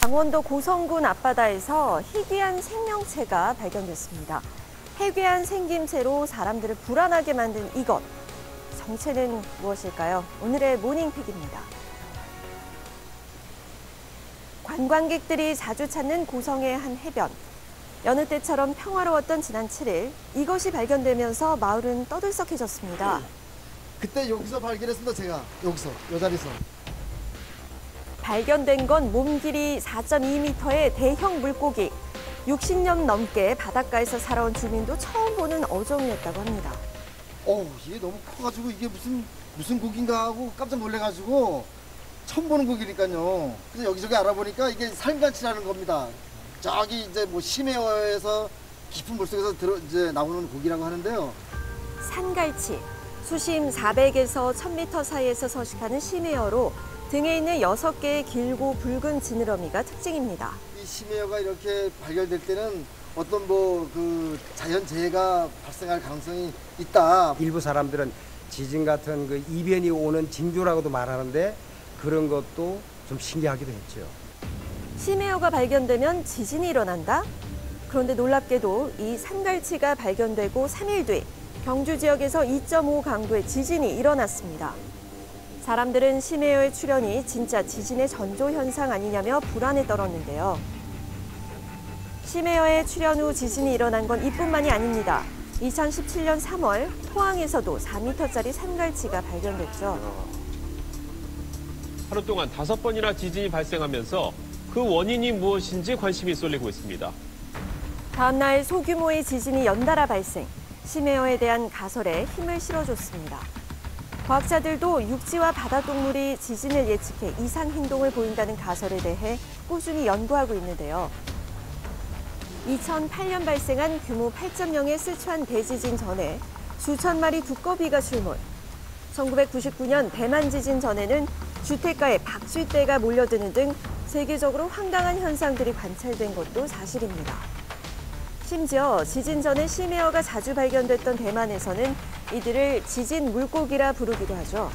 강원도 고성군 앞바다에서 희귀한 생명체가 발견됐습니다. 해괴한 생김새로 사람들을 불안하게 만든 이것. 정체는 무엇일까요? 오늘의 모닝픽입니다. 관광객들이 자주 찾는 고성의 한 해변. 여느 때처럼 평화로웠던 지난 7일, 이것이 발견되면서 마을은 떠들썩해졌습니다. 그때 여기서 발견했습니다, 제가. 여기서, 이 자리에서. 발견된 건 몸 길이 4.2m의 대형 물고기. 60년 넘게 바닷가에서 살아온 주민도 처음 보는 어종이었다고 합니다. 이게 너무 커가지고 이게 무슨 고기인가 하고 깜짝 놀래가지고 처음 보는 고기니까요. 그래서 여기저기 알아보니까 이게 산갈치라는 겁니다. 저기 이제 뭐 심해어에서 깊은 물속에서 이제 나오는 고기라고 하는데요. 산갈치. 수심 400에서 1000m 사이에서 서식하는 심해어로 등에 있는 6개의 길고 붉은 지느러미가 특징입니다. 이 심해어가 이렇게 발견될 때는 어떤 그 자연재해가 발생할 가능성이 있다. 일부 사람들은 지진 같은 그 이변이 오는 징조라고도 말하는데 그런 것도 좀 신기하기도 했죠. 심해어가 발견되면 지진이 일어난다? 그런데 놀랍게도 이 산갈치가 발견되고 3일 뒤 경주 지역에서 2.5 강도의 지진이 일어났습니다. 사람들은 심해어의 출현이 진짜 지진의 전조 현상 아니냐며 불안에 떨었는데요. 심해어의 출현 후 지진이 일어난 건 이뿐만이 아닙니다. 2017년 3월 포항에서도 4m짜리 산갈치가 발견됐죠. 하루 동안 5번이나 지진이 발생하면서 그 원인이 무엇인지 관심이 쏠리고 있습니다. 다음 날 소규모의 지진이 연달아 발생, 심해어에 대한 가설에 힘을 실어줬습니다. 과학자들도 육지와 바다동물이 지진을 예측해 이상 행동을 보인다는 가설에 대해 꾸준히 연구하고 있는데요. 2008년 발생한 규모 8.0의 스촨 대지진 전에 수천 마리 두꺼비가 출몰. 1999년 대만 지진 전에는 주택가에 박쥐떼가 몰려드는 등 세계적으로 황당한 현상들이 관찰된 것도 사실입니다. 심지어 지진 전에 심해어가 자주 발견됐던 대만에서는 이들을 지진 물고기라 부르기도 하죠.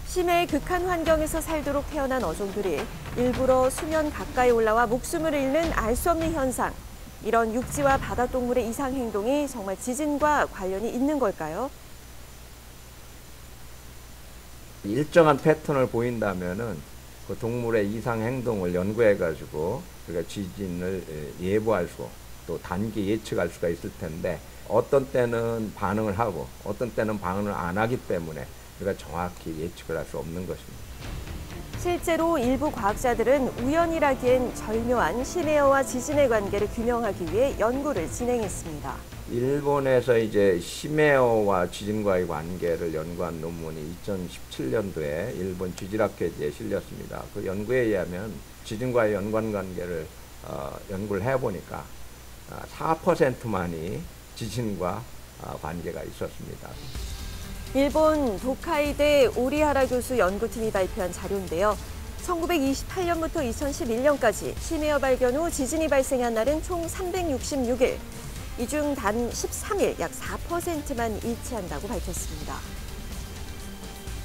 심해의 극한 환경에서 살도록 태어난 어종들이 일부러 수면 가까이 올라와 목숨을 잃는 알 수 없는 현상. 이런 육지와 바다 동물의 이상 행동이 정말 지진과 관련이 있는 걸까요? 일정한 패턴을 보인다면은 그 동물의 이상 행동을 연구해가지고 우리가 지진을 예보할 수, 또 단기 예측할 수가 있을 텐데 어떤 때는 반응을 하고 어떤 때는 반응을 안 하기 때문에 우리가 정확히 예측을 할 수 없는 것입니다. 실제로 일부 과학자들은 우연이라기엔 절묘한 심해어와 지진의 관계를 규명하기 위해 연구를 진행했습니다. 일본에서 이제 심해어와 지진과의 관계를 연구한 논문이 2017년도에 일본 지질학회지에 실렸습니다. 그 연구에 의하면 지진과의 연관관계를 연구를 해보니까 4%만이 지진과 관계가 있었습니다. 일본 도카이대 오리하라 교수 연구팀이 발표한 자료인데요. 1928년부터 2011년까지 심해어 발견 후 지진이 발생한 날은 총 366일. 이 중 단 13일, 약 4%만 일치한다고 밝혔습니다.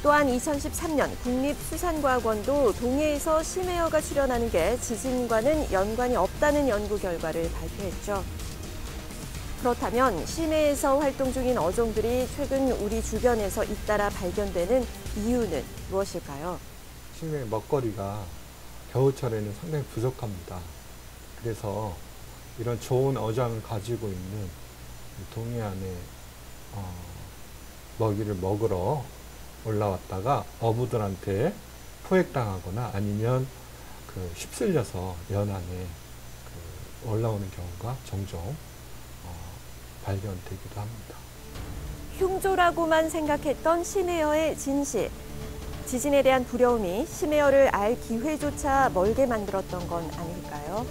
또한 2013년 국립수산과학원도 동해에서 심해어가 출현하는 게 지진과는 연관이 없다는 연구 결과를 발표했죠. 그렇다면 심해에서 활동 중인 어종들이 최근 우리 주변에서 잇따라 발견되는 이유는 무엇일까요? 심해 먹거리가 겨울철에는 상당히 부족합니다. 그래서 이런 좋은 어장을 가지고 있는 동해안에 먹이를 먹으러 올라왔다가 어부들한테 포획당하거나 아니면 휩쓸려서 연안에 올라오는 경우가 종종 발견되기도 합니다. 흉조라고만 생각했던 심해어의 진실. 지진에 대한 두려움이 심해어를 알 기회조차 멀게 만들었던 건 아닐까요?